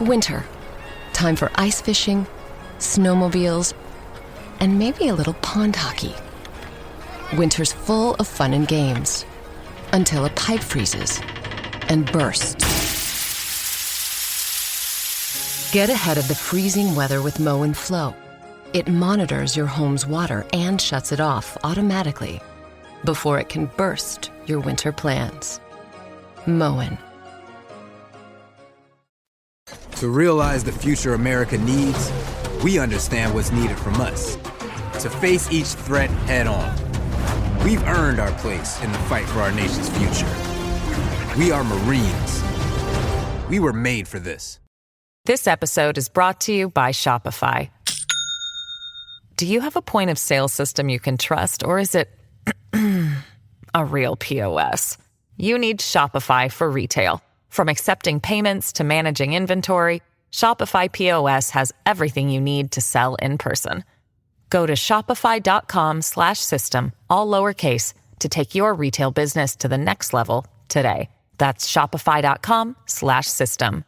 Winter. Time for ice fishing, snowmobiles, and maybe a little pond hockey. Winter's full of fun and games. Until a pipe freezes and bursts. Get ahead of the freezing weather with Mow and Flow. It monitors your home's water and shuts it off automatically before it can burst your winter plans. Moen. To realize the future America needs, we understand what's needed from us. To face each threat head on. We've earned our place in the fight for our nation's future. We are Marines. We were made for this. This episode is brought to you by Shopify. Do you have a point of sale system you can trust, or is it a real POS? You need Shopify for retail. From accepting payments to managing inventory, Shopify POS has everything you need to sell in person. Go to shopify.com/system, all lowercase, to take your retail business to the next level today. That's shopify.com/system.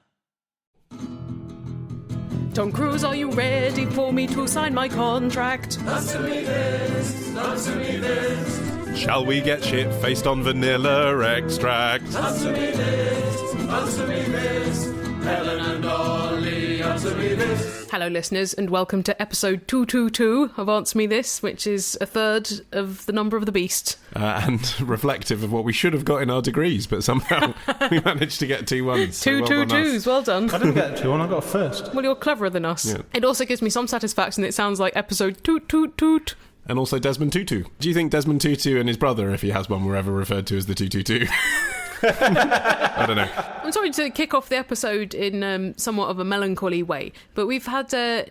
Tom Cruise, are you ready for me to sign my contract? Answer me this, answer me this. Shall we get shit-faced on vanilla extract? Answer me this, answer me this. Helen and Ollie, answer me this. Hello, listeners, and welcome to episode 222 of Answer Me This, which is a third of the number of the beast. And reflective of what we should have got in our degrees, but somehow we managed to get 2 1s. Two twos, well done. I didn't get 2-1, I got a first. Well, you're cleverer than us. Yeah. It also gives me some satisfaction that it sounds like episode toot toot toot. And also Desmond Tutu. Do you think Desmond Tutu and his brother, if he has one, were ever referred to as the 222? I don't know. I'm sorry to kick off the episode in somewhat of a melancholy way, but we've had a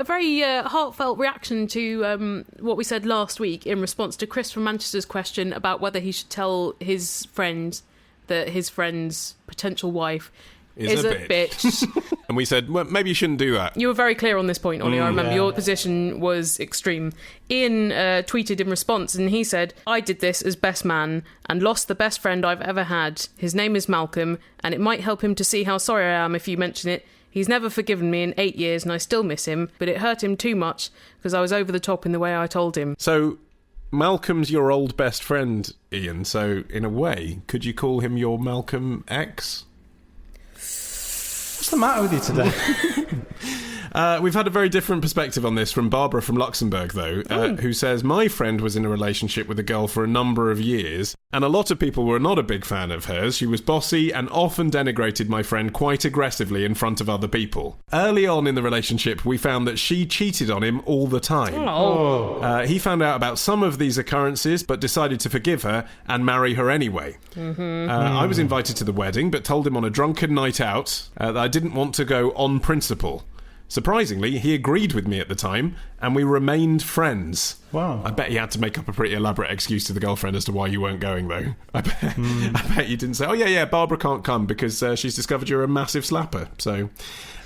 very heartfelt reaction to what we said last week in response to Chris from Manchester's question about whether he should tell his friend that his friend's potential wife is a bitch. And we said, well, maybe you shouldn't do that. You were very clear on this point, Ollie. I remember your position was extreme. Ian tweeted in response, and he said, I did this as best man and lost the best friend I've ever had. His name is Malcolm, and it might help him to see how sorry I am if you mention it. He's never forgiven me in 8 years, and I still miss him, but it hurt him too much because I was over the top in the way I told him. So Malcolm's your old best friend, Ian, so in a way, could you call him your Malcolm X? What's the matter with you today? We've had a very different perspective on this from Barbara from Luxembourg, though, who says, my friend was in a relationship with a girl for a number of years, and a lot of people were not a big fan of hers. She was bossy and often denigrated my friend quite aggressively in front of other people. Early on in the relationship, we found that she cheated on him all the time. He found out about some of these occurrences, but decided to forgive her and marry her anyway. I was invited to the wedding, but told him on a drunken night out that I didn't want to go on principle. Surprisingly, he agreed with me at the time, and we remained friends. Wow. I bet he had to make up a pretty elaborate excuse to the girlfriend as to why you weren't going, though. I bet you didn't say, oh, yeah, Barbara can't come because she's discovered you're a massive slapper. So,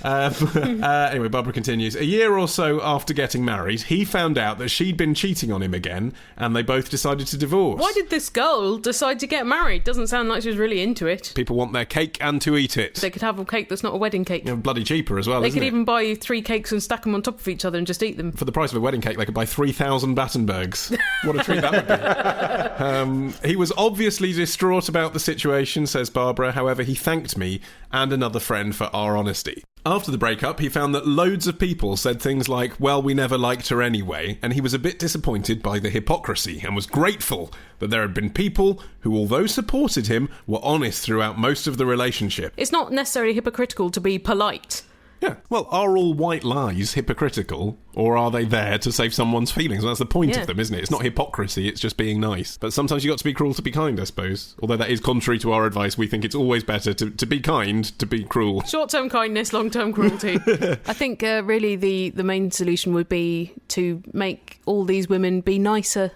anyway, Barbara continues. A year or so after getting married, he found out that she'd been cheating on him again, and they both decided to divorce. Why did this girl decide to get married? Doesn't sound like she was really into it. People want their cake and to eat it. They could have a cake that's not a wedding cake. You know, bloody cheaper as well, They isn't could it? even buy 3 cakes and stack them on top of each other and just eat them. For the price of a wedding cake, they could buy 3,000 Battenbergs. What a treat that would be. He was obviously distraught about the situation, says Barbara. However, he thanked me and another friend for our honesty. After the breakup, he found that loads of people said things like, well, we never liked her anyway, and he was a bit disappointed by the hypocrisy and was grateful that there had been people who, although supported him, were honest throughout most of the relationship. It's not necessarily hypocritical to be polite. Yeah, well, are all white lies hypocritical, or are they there to save someone's feelings? Well, that's the point of them, isn't it? It's not hypocrisy, it's just being nice. But sometimes you've got to be cruel to be kind, I suppose. Although that is contrary to our advice. We think it's always better to be kind, to be cruel. Short-term kindness, long-term cruelty. I think really the main solution would be to make all these women be nicer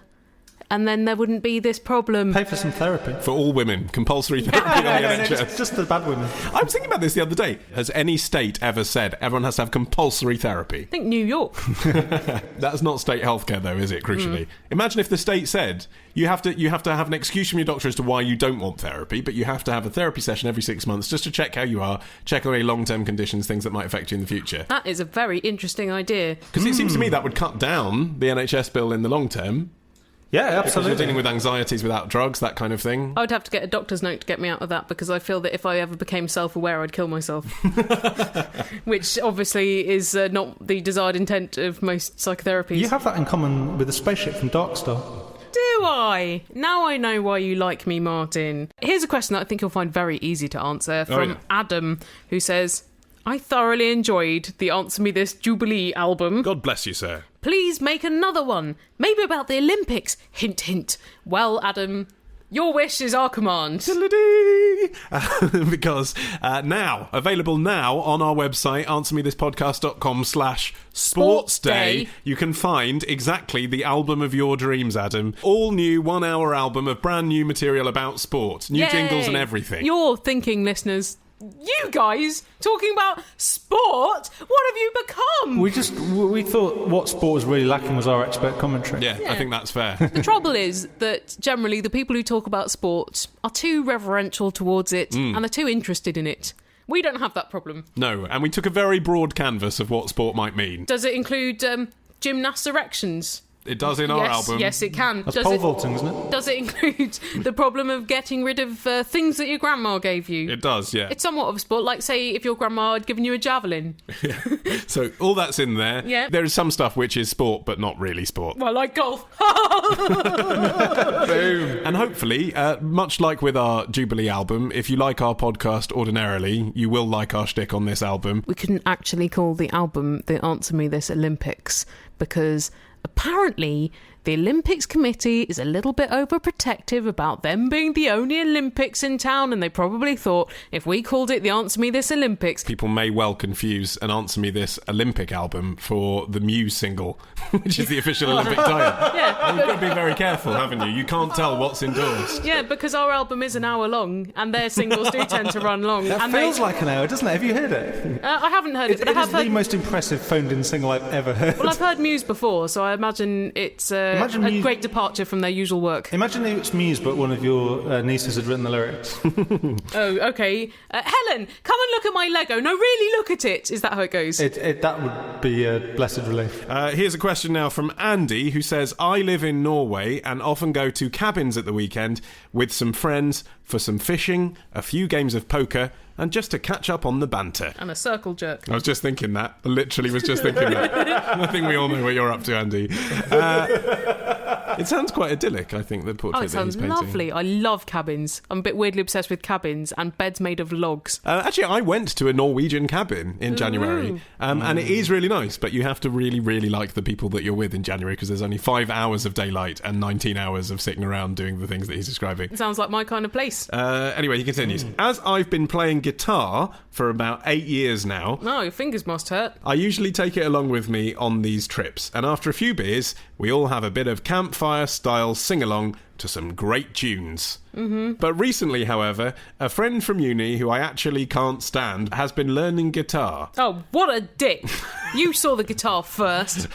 and then there wouldn't be this problem. Pay for some therapy. For all women, compulsory therapy on the NHS. Just the bad women. I was thinking about this the other day. Has any state ever said everyone has to have compulsory therapy? I think New York. That's not state healthcare, though, is it? Crucially, imagine if the state said you have to have an excuse from your doctor as to why you don't want therapy, but you have to have a therapy session every 6 months just to check how you are, check on any long-term conditions, things that might affect you in the future. That is a very interesting idea. Because it seems to me that would cut down the NHS bill in the long term. Yeah, Because absolutely. you're dealing with anxieties without drugs, that kind of thing. I would have to get a doctor's note to get me out of that, because I feel that if I ever became self-aware, I'd kill myself. Which obviously is not the desired intent of most psychotherapies. You have that in common with the spaceship from Darkstar. Do I? Now I know why you like me, Martin. Here's a question that I think you'll find very easy to answer from Adam, who says, I thoroughly enjoyed the Answer Me This Jubilee album. God bless you, sir. Please make another one. Maybe about the Olympics. Hint, hint. Well, Adam, your wish is our command. Because available now on our website, answermethispodcast.com/sportsday, you can find exactly the album of your dreams, Adam. All new 1 hour album of brand new material about sport. New jingles and everything. You're thinking, listeners, you guys talking about sport? What have you become? We thought what sport was really lacking was our expert commentary. Yeah, I think that's fair. The trouble is that generally the people who talk about sport are too reverential towards it and are too interested in it. We don't have that problem. No, and we took a very broad canvas of what sport might mean. Does it include gymnast erections? It does in our album. Yes, it can. That's pole vaulting, isn't it? Does it include the problem of getting rid of things that your grandma gave you? It does, yeah. It's somewhat of a sport, like, say, if your grandma had given you a javelin. Yeah. So all that's in there. Yeah. There is some stuff which is sport, but not really sport. Well, like golf. Boom. And hopefully, much like with our Jubilee album, if you like our podcast ordinarily, you will like our shtick on this album. We couldn't actually call the album the Answer Me This Olympics because apparently the Olympics committee is a little bit overprotective about them being the only Olympics in town, and they probably thought if we called it the Answer Me This Olympics... People may well confuse an Answer Me This Olympic album for the Muse single, which is the official Olympic diet. Yeah. You've got to be very careful, haven't you? You can't tell what's endorsed. Yeah, because our album is an hour long, and their singles do tend to run long. That and feels like an hour, doesn't it? Have you heard it? I haven't heard it, but I It have is heard... the most impressive phoned-in single I've ever heard. Well, I've heard Muse before, so I imagine it's a Muse- great departure from their usual work. Imagine it's Muse, but one of your nieces had written the lyrics. Oh, okay. Helen, come and look at my Lego. No, really look at it. Is that how it goes? That would be a blessed relief. Here's a question now from Andy, who says, I live in Norway and often go to cabins at the weekend with some friends for some fishing, a few games of poker, and just to catch up on the banter. And a circle jerk. I was just thinking that. I literally was just thinking that. I think we all know what you're up to, Andy. It sounds quite idyllic, I think, the portrait Oh, it that he's sounds painting. lovely. I love cabins. I'm a bit weirdly obsessed with cabins and beds made of logs. Actually, I went to a Norwegian cabin in January, and it is really nice, but you have to really, really like the people that you're with in January, because there's only 5 hours of daylight and 19 hours of sitting around doing the things that he's describing. It sounds like my kind of place. Anyway, he continues. As I've been playing guitar for about 8 years now, Oh, your fingers must hurt. I usually take it along with me on these trips, and after a few beers, we all have a bit of campfire-style sing-along to some great tunes. But recently, however, a friend from uni who I actually can't stand has been learning guitar, Oh, what a dick. You saw the guitar first.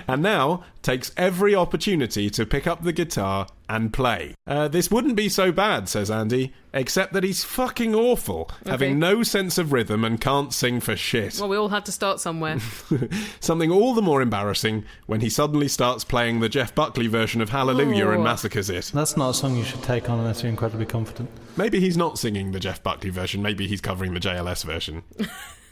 and now takes every opportunity to pick up the guitar and play. This wouldn't be so bad, says Andy, except that he's fucking awful, having no sense of rhythm and can't sing for shit. Well, we all had to start somewhere. Something all the more embarrassing when he suddenly starts playing the Jeff Buckley version of Hallelujah and massacres it. That's not a song you should take on unless you're incredibly confident. Maybe he's not singing the Jeff Buckley version, maybe he's covering the JLS version.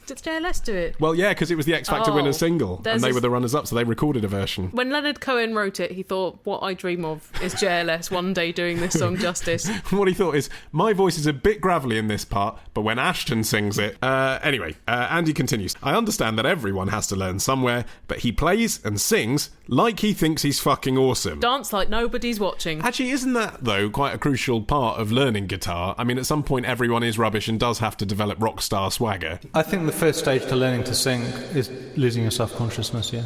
Did JLS do it? Well, yeah, because it was the X Factor winner's single, and they were the runners-up, so they recorded a version. When Leonard Cohen wrote it, he thought, what I dream of is JLS one day doing this song justice. What he thought is, my voice is a bit gravelly in this part, but when Ashton sings it... Anyway, Andy continues. I understand that everyone has to learn somewhere, but he plays and sings like he thinks he's fucking awesome. Dance like nobody's watching. Actually, isn't that, though, quite a crucial part of learning guitar? I mean, at some point, everyone is rubbish and does have to develop rock star swagger. I think the first stage to learning to sing is losing your self-consciousness, yeah.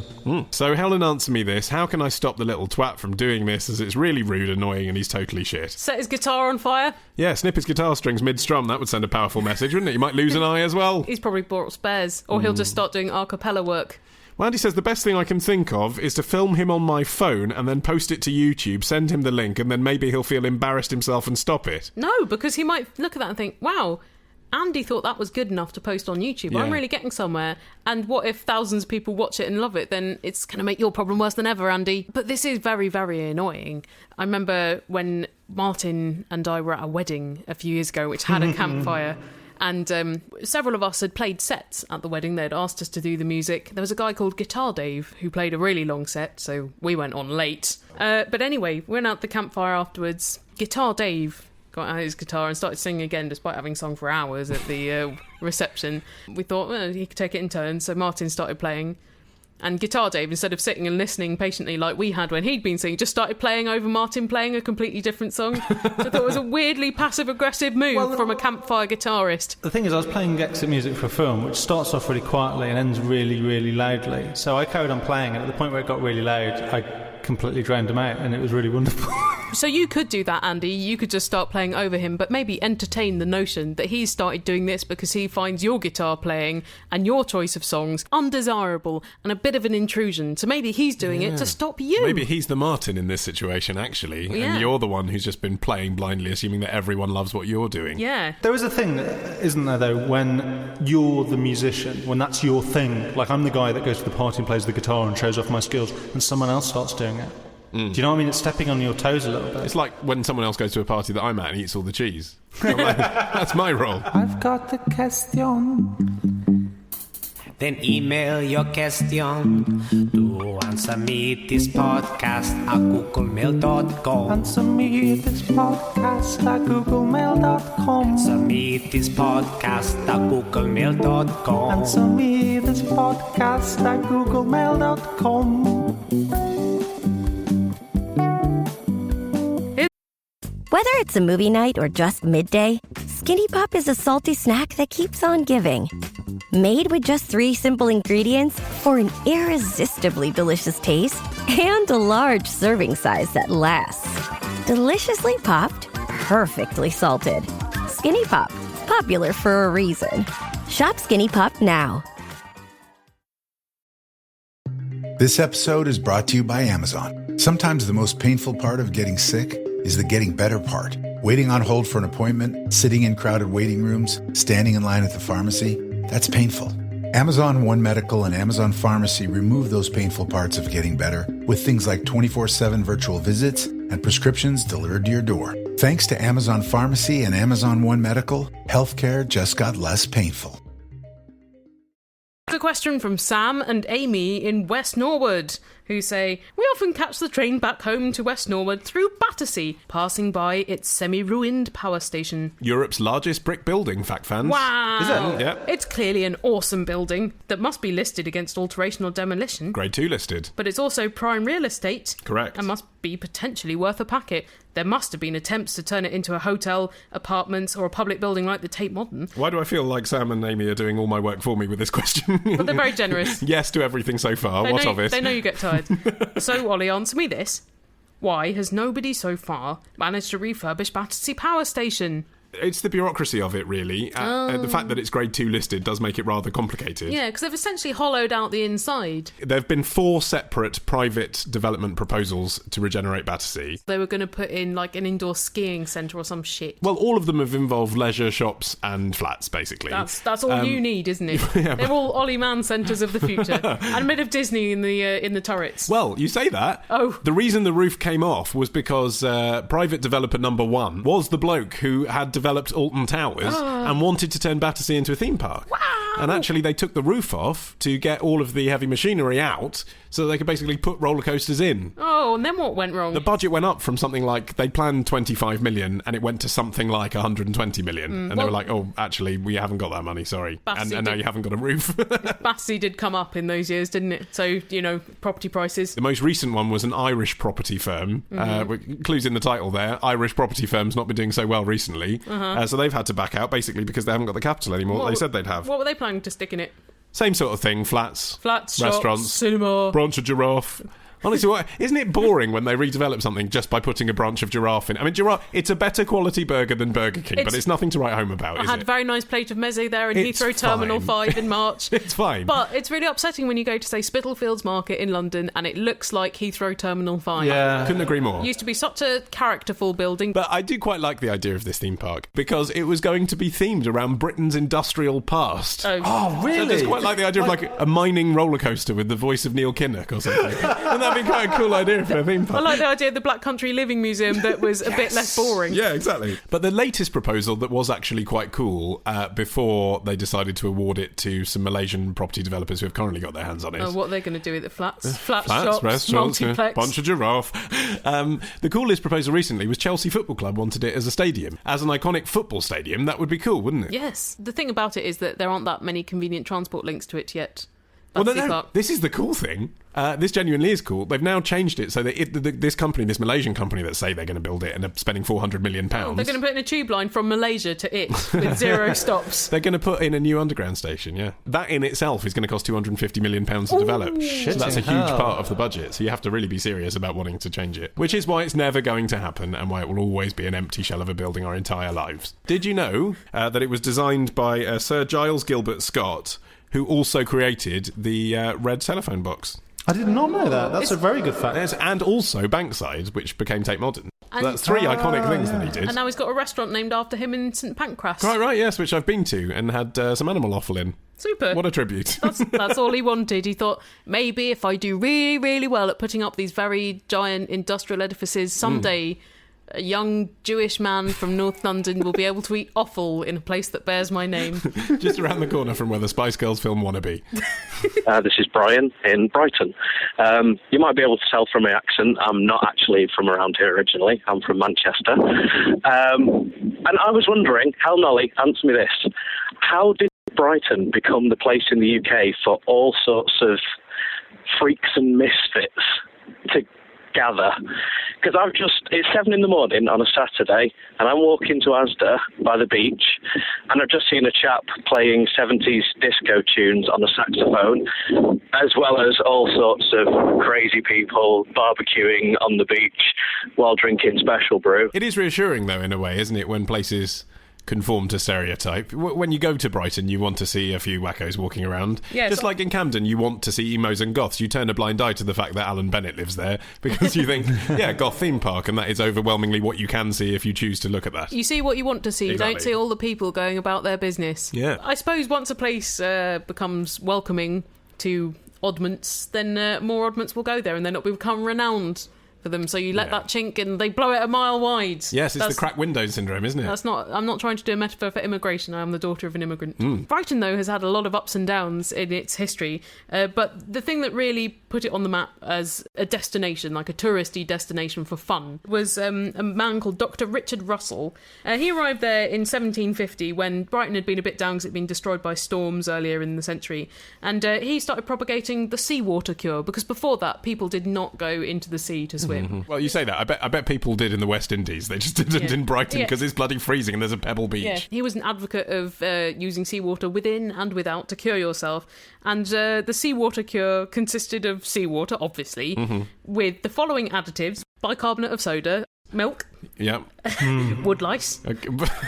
So Helen, answer me this. How can I stop the little twat from doing this, as it's really rude, annoying, and he's totally shit? Set his guitar on fire? Yeah, snip his guitar strings mid-strum. That would send a powerful message, wouldn't it? You might lose an eye as well. He's probably bought spares. Or he'll just start doing a cappella work. Well, Andy says the best thing I can think of is to film him on my phone and then post it to YouTube, send him the link, and then maybe he'll feel embarrassed himself and stop it. No, because he might look at that and think, wow, Andy thought that was good enough to post on YouTube. Yeah. I'm really getting somewhere. And what if thousands of people watch it and love it? Then it's going to make your problem worse than ever, Andy. But this is very, very annoying. I remember when Martin and I were at a wedding a few years ago, which had a campfire. And several of us had played sets at the wedding. They'd asked us to do the music. There was a guy called Guitar Dave who played a really long set, so we went on late. But anyway, we went out the campfire afterwards. Guitar Dave got out his guitar and started singing again, despite having sung for hours at the reception. We thought, well, he could take it in turns, so Martin started playing. And Guitar Dave, instead of sitting and listening patiently like we had when he'd been singing, just started playing over Martin playing a completely different song. So I thought it was a weirdly passive-aggressive move from a campfire guitarist. The thing is, I was playing exit music for a film, which starts off really quietly and ends really, really loudly. So I carried on playing, and at the point where it got really loud, I completely drowned him out, and it was really wonderful. So you could do that, Andy. You could just start playing over him, but maybe entertain the notion that he's started doing this because he finds your guitar playing and your choice of songs undesirable and a bit of an intrusion. So maybe he's doing it to stop you. Maybe he's the Martin in this situation, actually, and you're the one who's just been playing blindly, assuming that everyone loves what you're doing. Yeah. There is a thing, isn't there, though, when you're the musician, when that's your thing. Like, I'm the guy that goes to the party and plays the guitar and shows off my skills, and someone else starts doing it. Do you know what I mean? It's stepping on your toes a little bit. It's like when someone else goes to a party that I'm at and eats all the cheese. Like, that's my role. I've got a question. Then email your question to answer me this podcast at googlemail.com. Answer me this podcast at googlemail.com. Answer me this podcast at googlemail.com. Answer me this podcast at googlemail.com. Whether it's a movie night or just midday, Skinny Pop is a salty snack that keeps on giving. Made with just 3 simple ingredients for an irresistibly delicious taste and a large serving size that lasts. Deliciously popped, perfectly salted. Skinny Pop, popular for a reason. Shop Skinny Pop now. This episode is brought to you by Amazon. Sometimes the most painful part of getting sick is the getting better part. Waiting on hold for an appointment, sitting in crowded waiting rooms, standing in line at the pharmacy, that's painful. Amazon One Medical and Amazon Pharmacy remove those painful parts of getting better with things like 24/7 virtual visits and prescriptions delivered to your door. Thanks to Amazon Pharmacy and Amazon One Medical, healthcare just got less painful. A question from Sam and Amy in West Norwood, who say, we often catch the train back home to West Norwood through Battersea, passing by its semi-ruined power station. Europe's largest brick building, fact fans. Wow! Is it? Yeah. It's clearly an awesome building that must be listed against alteration or demolition. Grade 2 listed. But it's also prime real estate. Correct. And must be potentially worth a packet. There must have been attempts to turn it into a hotel, apartments, or a public building like the Tate Modern. Why do I feel like Sam and Amy are doing all my work for me with this question? But they're very generous. Yes to everything so far. What of it? They know you get tired. So, Ollie, answer me this. Why has nobody so far managed to refurbish Battersea Power Station? It's the bureaucracy of it, really. The fact that it's grade 2 listed does make it rather complicated. Yeah, because they've essentially hollowed out the inside. There have been 4 separate private development proposals to regenerate Battersea. They were going to put in, like, an indoor skiing centre or some shit. Well, all of them have involved leisure shops and flats, basically. That's all you need, isn't it? Yeah, they're all Ollie Mann centres of the future. And a bit of Disney in the turrets. Well, you say that. Oh. The reason the roof came off was because private developer number 1 was the bloke who had developed Alton Towers and wanted to turn Battersea into a theme park. Wow! And actually they took the roof off to get all of the heavy machinery out so they could basically put roller coasters in. Oh, and then what went wrong? The budget went up from something like, they planned 25 million and it went to something like 120 million. And they were like, oh, actually, we haven't got that money, sorry. And now you haven't got a roof. Battersea did come up in those years, didn't it? So, property prices. The most recent one was an Irish property firm. Clues in the title there. Irish property firms not been doing so well recently. So they've had to back out, basically, because they haven't got the capital anymore. They said they'd have. What were they planning to stick in it? Same sort of thing. Flats, shops, restaurants, cinema, branch of giraffe. Honestly, isn't it boring when they redevelop something just by putting a branch of giraffe in? I mean, giraffe, it's a better quality burger than Burger King, but it's nothing to write home about, is it? I had a very nice plate of meze there in Heathrow Terminal 5 in March. It's fine. But it's really upsetting when you go to, say, Spitalfields Market in London and it looks like Heathrow Terminal 5. Yeah. Couldn't agree more. It used to be such a characterful building. But I do quite like the idea of this theme park because it was going to be themed around Britain's industrial past. Oh, really? So I just quite like the idea of like a mining roller coaster with the voice of Neil Kinnock or something. And that'd be quite a cool idea for a theme park. I like the idea of the Black Country Living Museum that was a bit less boring. Yeah, exactly. But the latest proposal that was actually quite cool before they decided to award it to some Malaysian property developers who have currently got their hands on it. What are they going to do with it? Flats, shops, restaurants, multiplex. Bunch of giraffe. The coolest proposal recently was Chelsea Football Club wanted it as a stadium. As an iconic football stadium, that would be cool, wouldn't it? Yes. The thing about it is that there aren't that many convenient transport links to it yet. Well, no, this is the cool thing. This genuinely is cool. They've now changed it so that this Malaysian company that say they're going to build it and are spending £400 million. They're going to put in a tube line from Malaysia to it with 0 stops. They're going to put in a new underground station, yeah. That in itself is going to cost £250 million to develop. So that's a huge part of the budget. So you have to really be serious about wanting to change it. Which is why it's never going to happen and why it will always be an empty shell of a building our entire lives. Did you know that it was designed by Sir Giles Gilbert Scott, who also created the red telephone box? I did not know that. That's a very good fact. And also Bankside, which became Tate Modern. So that's 3 iconic things that he did. And now he's got a restaurant named after him in St Pancras. Right, yes, which I've been to and had some animal offal in. Super. What a tribute. That's all he wanted. He thought, maybe if I do really, really well at putting up these very giant industrial edifices, someday a young Jewish man from North London will be able to eat offal in a place that bears my name. Just around the corner from where the Spice Girls film Wannabe. This is Brian in Brighton. You might be able to tell from my accent, I'm not actually from around here originally. I'm from Manchester. And I was wondering, Hal Nolly, answer me this. How did Brighton become the place in the UK for all sorts of freaks and misfits to gather? Because it's 7 a.m. on a Saturday and I'm walking to Asda by the beach and I've just seen a chap playing 70s disco tunes on a saxophone, as well as all sorts of crazy people barbecuing on the beach while drinking special brew. It is reassuring though in a way, isn't it, when places conform to stereotype. When you go to Brighton, you want to see a few wackos walking around. Yes. Just like in Camden, you want to see emos and goths. You turn a blind eye to the fact that Alan Bennett lives there because you think, yeah, goth theme park, and that is overwhelmingly what you can see if you choose to look at that. You see what you want to see. Exactly. You don't see all the people going about their business. Yeah. I suppose once a place becomes welcoming to oddments, then more oddments will go there and then it will become renowned for them. So you let that chink and they blow it a mile wide. Yes, it's the cracked window syndrome, isn't it? I'm not trying to do a metaphor for immigration. I am the daughter of an immigrant. Brighton, though, has had a lot of ups and downs in its history. But the thing that really put it on the map as a destination, like a touristy destination for fun, was a man called Dr. Richard Russell. He arrived there in 1750 when Brighton had been a bit down because it had been destroyed by storms earlier in the century. And he started propagating the seawater cure because before that, people did not go into the sea to swim. Well, you say that. I bet people did in the West Indies. They just didn't in Brighton because it's bloody freezing and there's a pebble beach. Yeah. He was an advocate of using seawater within and without to cure yourself. And the seawater cure consisted of seawater, obviously, with the following additives: bicarbonate of soda, milk, wood lice,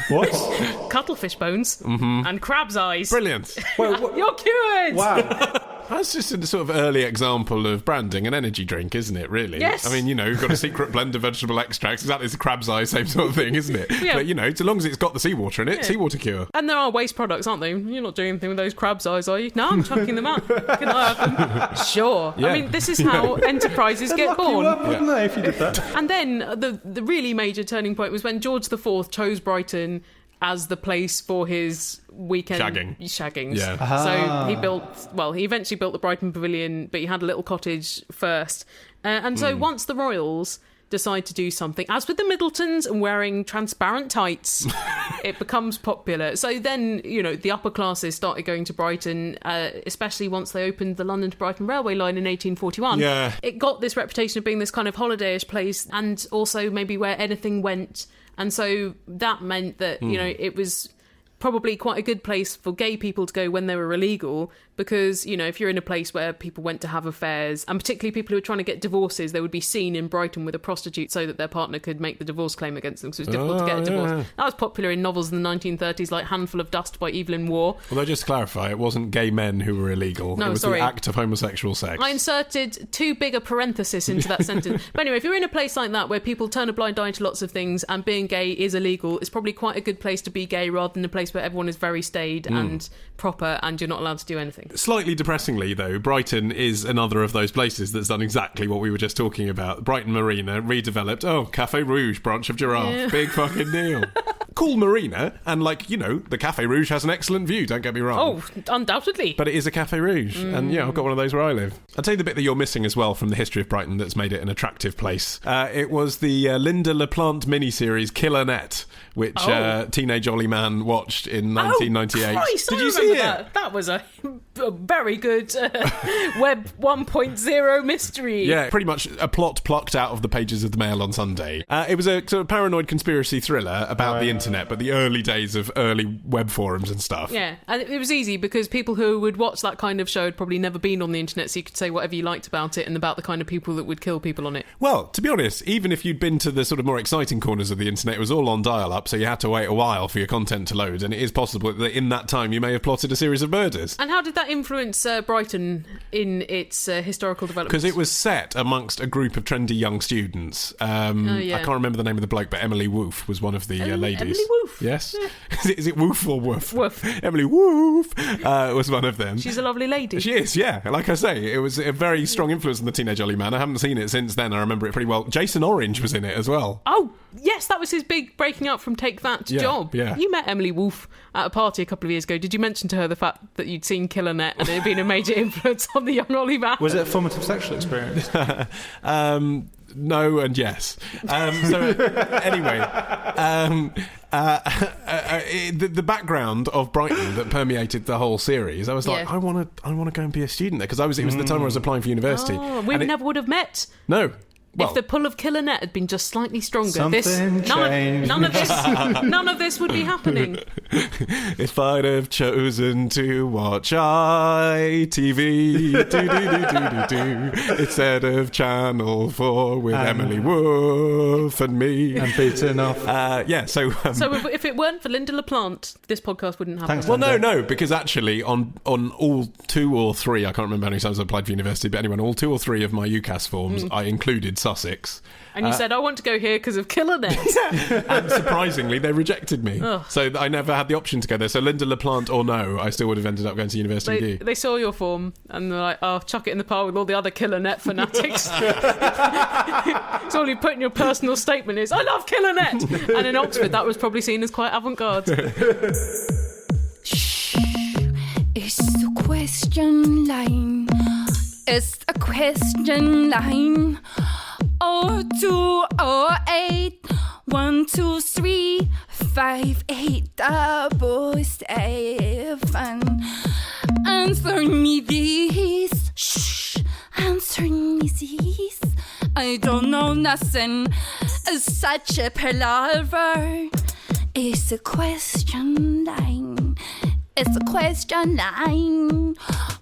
what? cuttlefish bones, and crab's eyes. Brilliant. Well, You're cured! wow. That's just a sort of early example of branding an energy drink, isn't it, really? Yes. I mean, you've got a secret blend of vegetable extracts. Exactly, it's a crab's eye, same sort of thing, isn't it? Yeah. But, as long as it's got the seawater in it, seawater cure. And there are waste products, aren't they? You're not doing anything with those crab's eyes, are you? No, I'm chucking them out. Can I have them? Sure. Yeah. I mean, this is how enterprises get Lock you born. up, wouldn't they, if you did that? And then the really major turning point was when George IV chose Brighton as the place for his weekend shaggings. Yeah. So he eventually built the Brighton Pavilion, but he had a little cottage first. And so once the royals decide to do something, as with the Middletons and wearing transparent tights, it becomes popular. So then, the upper classes started going to Brighton, especially once they opened the London to Brighton Railway line in 1841. Yeah. It got this reputation of being this kind of holidayish place, and also maybe where anything went. And so that meant that, it was probably quite a good place for gay people to go when they were illegal, because, if you're in a place where people went to have affairs, and particularly people who were trying to get divorces, they would be seen in Brighton with a prostitute so that their partner could make the divorce claim against them, because it was difficult to get a divorce. Yeah. That was popular in novels in the 1930s, like Handful of Dust by Evelyn Waugh. Although, just to clarify, it wasn't gay men who were illegal. No, it was the act of homosexual sex. I inserted too big a parenthesis into that sentence. But anyway, if you're in a place like that where people turn a blind eye to lots of things and being gay is illegal, it's probably quite a good place to be gay, rather than a place where everyone is very staid and proper and you're not allowed to do anything. Slightly depressingly, though, Brighton is another of those places that's done exactly what we were just talking about. Brighton Marina, redeveloped. Oh, Café Rouge, branch of Giraffe. Yeah. Big fucking deal. Cool marina, and the Café Rouge has an excellent view, don't get me wrong. Oh, undoubtedly. But it is a Café Rouge, and I've got one of those where I live. I'll tell you the bit that you're missing as well from the history of Brighton that's made it an attractive place. It was the Linda LaPlante miniseries Killer Net, which Teenage Ollie Man watched in 1998. Christ, Did I you see remember it? That was a very good Web 1.0 mystery. Yeah, pretty much a plot plucked out of the pages of the Mail on Sunday. It was a sort of paranoid conspiracy thriller about the internet, but the early days of early web forums and stuff. Yeah, and it was easy because people who would watch that kind of show had probably never been on the internet, so you could say whatever you liked about it and about the kind of people that would kill people on it. Well, to be honest, even if you'd been to the sort of more exciting corners of the internet, it was all on dial-up, so you had to wait a while for your content to load, and it is possible that in that time you may have plotted a series of murders. And how did that influence Brighton in its historical development? Because it was set amongst a group of trendy young students. I can't remember the name of the bloke, but Emily Woof was one of the ladies. Emily Woof? Yes? Yeah. Is it Woof or Woof? Woof. Emily Woof was one of them. She's a lovely lady. She is, yeah. Like I say, it was a very strong influence on the Teenage Ollie Man. I haven't seen it since then. I remember it pretty well. Jason Orange was in it as well. Oh, yes, that was his big breaking up from Take That job. Yeah. You met Emily Woof at a party a couple of years ago. Did you mention to her the fact that you'd seen Killer Net and it had been a major influence on the young Ollie Man? Was it a formative sexual experience? No and yes. Anyway, the background of Brighton that permeated the whole series, I was like, I want to go and be a student there, because it was the time where I was applying for university. Oh, we never would have met. No. Well, if the pull of Killer Net had been just slightly stronger, none of this would be happening. If I'd have chosen to watch ITV instead of Channel 4 with Emily Woof and me. And beaten off. So if it weren't for Linda LaPlante, this podcast wouldn't happen. Thanks, well, no, because actually on all 2 or 3, I can't remember how many times I applied for university, but anyway, on all 2 or 3 of my UCAS forms, I included Sussex. And you said, I want to go here because of Killer Net. And surprisingly, they rejected me. Ugh. So I never had the option to go there. So Linda LaPlante or no, I still would have ended up going to university with you. They saw your form and they're like, oh, chuck it in the pile with all the other Killer Net fanatics. So all you put in your personal statement is, I love Killer Net. And in Oxford, that was probably seen as quite avant-garde. It's a question line. It's a question line. 0208 123 5877. Answer me this. Shh. Answer me this. I don't know nothing. It's such a palaver. It's a question line. It's a question line.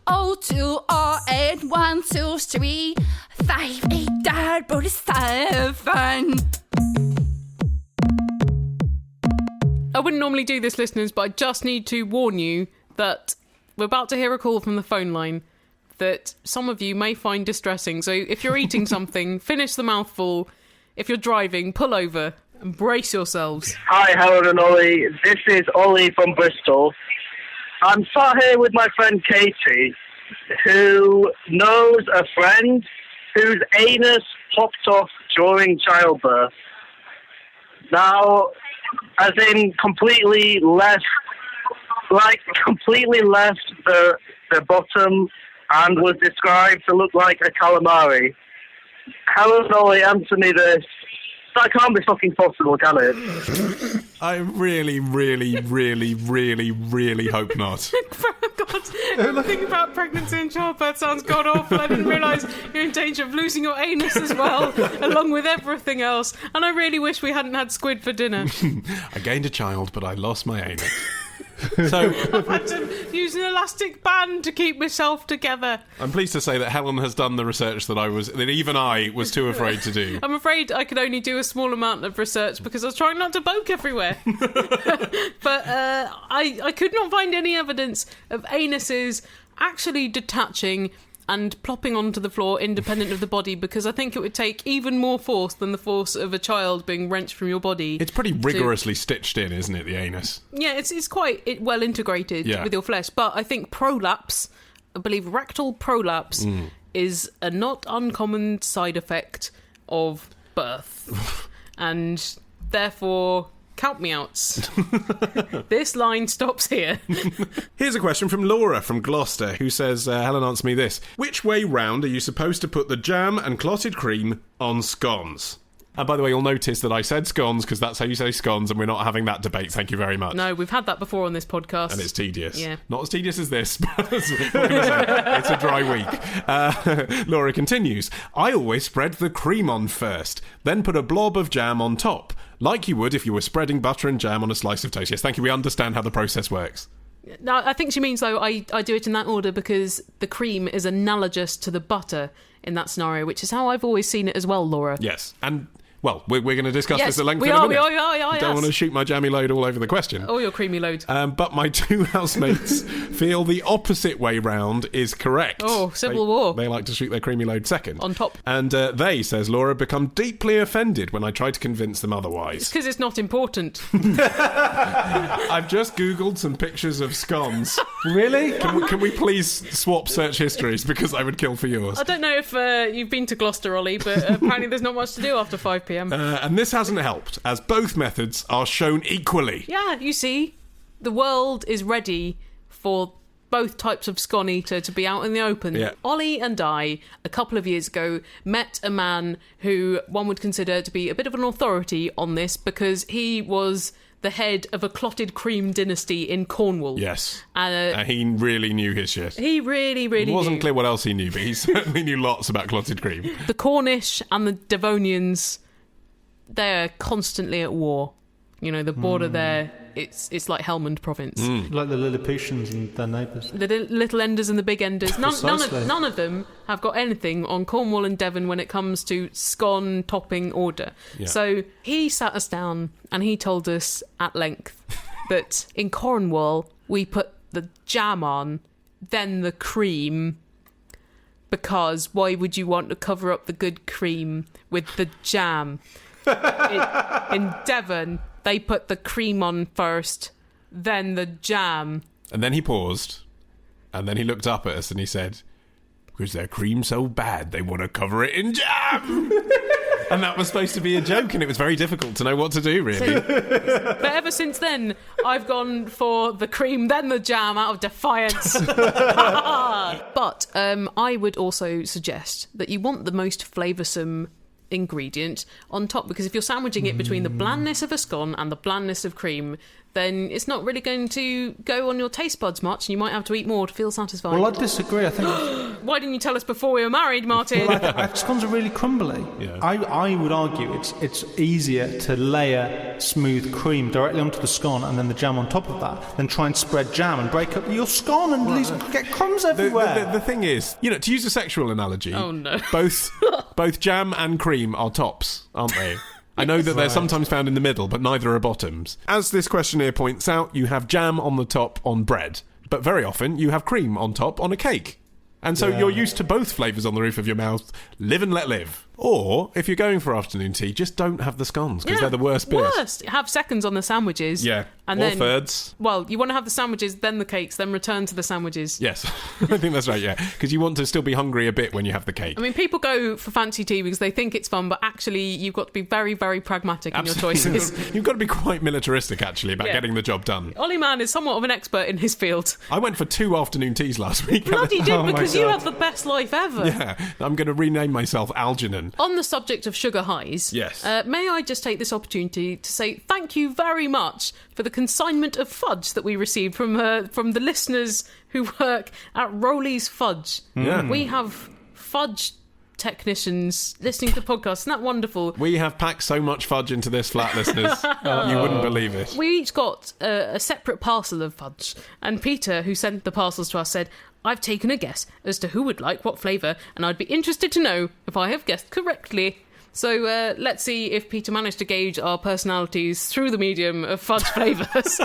0208 123 5877. I wouldn't normally do this, listeners, but I just need to warn you that we're about to hear a call from the phone line that some of you may find distressing. So if you're eating something, finish the mouthful. If you're driving, pull over and brace yourselves. Hi, Howard and Ollie. This is Ollie from Bristol. I'm sat here with my friend Katie, who knows a friend whose anus popped off during childbirth. Now, as in completely left the bottom and was described to look like a calamari. Helen Ollie, answer me this. That can't be fucking possible, can it? I really, really, really, really, really hope not. God, everything about pregnancy and childbirth sounds god-awful. I didn't realise you're in danger of losing your anus as well, along with everything else. And I really wish we hadn't had squid for dinner. I gained a child, but I lost my anus. So I've had to use an elastic band to keep myself together. I'm pleased to say that Helen has done the research that even I was too afraid to do. I'm afraid I could only do a small amount of research because I was trying not to poke everywhere. But I could not find any evidence of anuses actually detaching and plopping onto the floor independent of the body, because I think it would take even more force than the force of a child being wrenched from your body. It's pretty rigorously stitched in, isn't it, the anus? Yeah, it's quite well integrated with your flesh, but I think prolapse, I believe rectal prolapse, is a not uncommon side effect of birth. And therefore, count me out. This line stops here. Here's a question from Laura from Gloucester, who says, Helen, answer me this. Which way round are you supposed to put the jam and clotted cream on scones? And by the way, you'll notice that I said scones because that's how you say scones, and we're not having that debate. Thank you very much. No, we've had that before on this podcast. And it's tedious. Yeah. Not as tedious as this, but it's a dry week. Laura continues, I always spread the cream on first, then put a blob of jam on top, like you would if you were spreading butter and jam on a slice of toast. Yes, thank you. We understand how the process works. No, I think she means, though, I do it in that order because the cream is analogous to the butter in that scenario, which is how I've always seen it as well, Laura. Yes, and... well, we're going to discuss this at length in a minute. We are, Don't want to shoot my jammy load all over the question. Oh, your creamy load. But my two housemates feel the opposite way round is correct. Oh, civil war. They like to shoot their creamy load second. On top. And they, says Laura, become deeply offended when I try to convince them otherwise. It's because it's not important. I've just Googled some pictures of scones. Really? Can we please swap search histories, because I would kill for yours. I don't know if you've been to Gloucester, Ollie, but apparently there's not much to do after 5pm. And this hasn't helped, as both methods are shown equally. Yeah, you see, the world is ready for both types of scone eater to be out in the open. Yeah. Ollie and I, a couple of years ago, met a man who one would consider to be a bit of an authority on this because he was the head of a clotted cream dynasty in Cornwall. Yes. He really knew his shit. He really, really It wasn't knew. clear what else he knew, but he certainly knew lots about clotted cream. The Cornish and the Devonians, they're constantly at war. You know, the border there, it's like Helmand province. Like the Lilliputians and their neighbours. The little enders and the big enders. Precisely. None of them have got anything on Cornwall and Devon when it comes to scone topping order. Yeah. So he sat us down and he told us at length that in Cornwall we put the jam on, then the cream, because why would you want to cover up the good cream with the jam? In Devon, they put the cream on first, then the jam. And then he paused, and then he looked up at us and he said, because their cream's so bad, they want to cover it in jam. And that was supposed to be a joke, and it was very difficult to know what to do, really. But ever since then, I've gone for the cream, then the jam, out of defiance. But I would also suggest that you want the most flavoursome ingredient on top, because if you're sandwiching it between the blandness of a scone and the blandness of cream, then it's not really going to go on your taste buds much, and you might have to eat more to feel satisfied. Well, I disagree. I think... Why didn't you tell us before we were married, Martin? Well, scones are really crumbly. Yeah. I would argue it's easier to layer smooth cream directly onto the scone and then the jam on top of that than try and spread jam and break up your scone and get crumbs everywhere. The thing is, you know, to use a sexual analogy, Oh, no. both jam and cream are tops, aren't they? I know that they're sometimes found in the middle, but neither are bottoms. As this questionnaire points out, you have jam on the top on bread, but very often you have cream on top on a cake. And so you're used to both flavours on the roof of your mouth. Live and let live. Or, if you're going for afternoon tea, just don't have the scones, because they're the worst bit. Worst. Have seconds on the sandwiches. Yeah. And or then, thirds. Well, you want to have the sandwiches, then the cakes, then return to the sandwiches. Yes, I think that's right, yeah. Because you want to still be hungry a bit when you have the cake. I mean, people go for fancy tea because they think it's fun, but actually you've got to be very, very pragmatic in your choices. You've got to be quite militaristic, actually, about getting the job done. Ollie Mann is somewhat of an expert in his field. I went for 2 afternoon teas last week. Bloody did, because you have the best life ever. Yeah, I'm going to rename myself Algernon. On the subject of sugar highs, yes. May I just take this opportunity to say thank you very much for the consignment of fudge that we received from the listeners who work at Rowley's Fudge. Yeah. We have fudge technicians listening to the podcast. Isn't that wonderful? We have packed so much fudge into this flat, listeners. You wouldn't believe it. We each got a separate parcel of fudge, and Peter, who sent the parcels to us, said, I've taken a guess as to who would like what flavour, and I'd be interested to know if I have guessed correctly. So let's see if Peter managed to gauge our personalities through the medium of fudge flavours.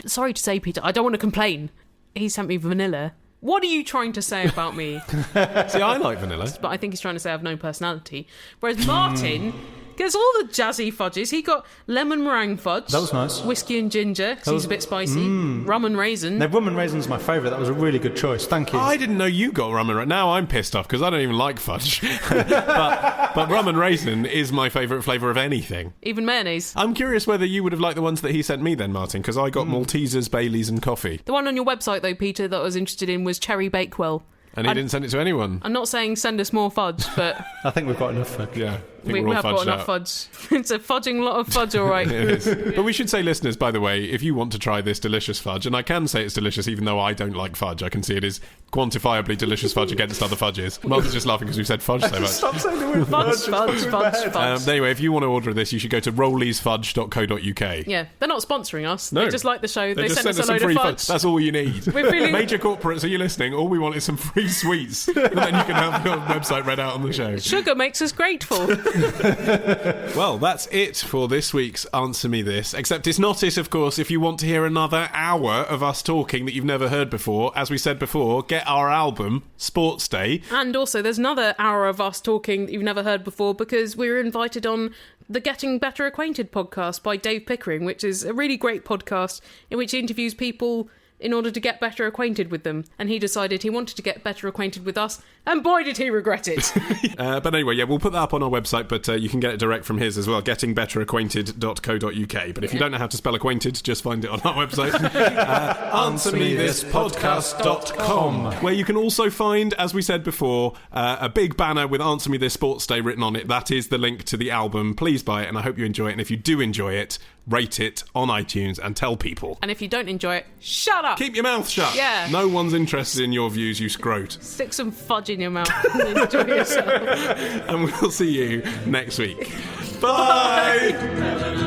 Sorry to say, Peter, I don't want to complain. He sent me vanilla. What are you trying to say about me? See, I like vanilla. But I think he's trying to say I have no personality. Whereas Martin gets all the jazzy fudges. He got lemon meringue fudge. That was nice. Whiskey and ginger, because he's a bit spicy. Rum and raisin. No, rum and raisin's my favourite. That was a really good choice. Thank you. I didn't know you got rum and raisin. Now I'm pissed off because I don't even like fudge. but rum and raisin is my favourite flavour of anything. Even mayonnaise. I'm curious whether you would have liked the ones that he sent me then, Martin, because I got Maltesers, Baileys and coffee. The one on your website, though, Peter, that I was interested in was Cherry Bakewell. And he didn't send it to anyone. I'm not saying send us more fudge, but... I think we've got enough fudge. Yeah. We have got enough fudge. It's a fudging lot of fudge, all right. It is. But we should say, listeners, by the way, if you want to try this delicious fudge, and I can say it's delicious even though I don't like fudge, I can see it is quantifiably delicious fudge against other fudges. Martha's just laughing because we've said fudge so much. Stop saying the word fudge. Anyway, if you want to order this, you should go to rowleysfudge.co.uk. Yeah, they're not sponsoring us. No. They just like the show. They just send us a some load free of fudge. That's all you need. We're feeling... Major corporates, are you listening? All we want is some free sweets. And then you can have your website read out on the show. Sugar makes us grateful. Well, that's it for this week's Answer Me This. Except it's not it, of course, if you want to hear another hour of us talking that you've never heard before. As we said before, get our album, Sports Day. And also, there's another hour of us talking that you've never heard before because we were invited on the Getting Better Acquainted podcast by Dave Pickering, which is a really great podcast in which he interviews people in order to get better acquainted with them. And he decided he wanted to get better acquainted with us, and boy did he regret it. But anyway, yeah, we'll put that up on our website, but you can get it direct from his as well, gettingbetteracquainted.co.uk. But if you don't know how to spell acquainted, just find it on our website. AnswerMeThisPodcast.com, where you can also find, as we said before, a big banner with Answer Me This Sports Day written on it. That is the link to the album. Please buy it, and I hope you enjoy it. And if you do enjoy it, rate it on iTunes and tell people. And if you don't enjoy it, shut up. Keep your mouth shut. Yeah. No one's interested in your views, you scrote. Stick some fudge in your mouth and enjoy yourself. And we'll see you next week. Bye.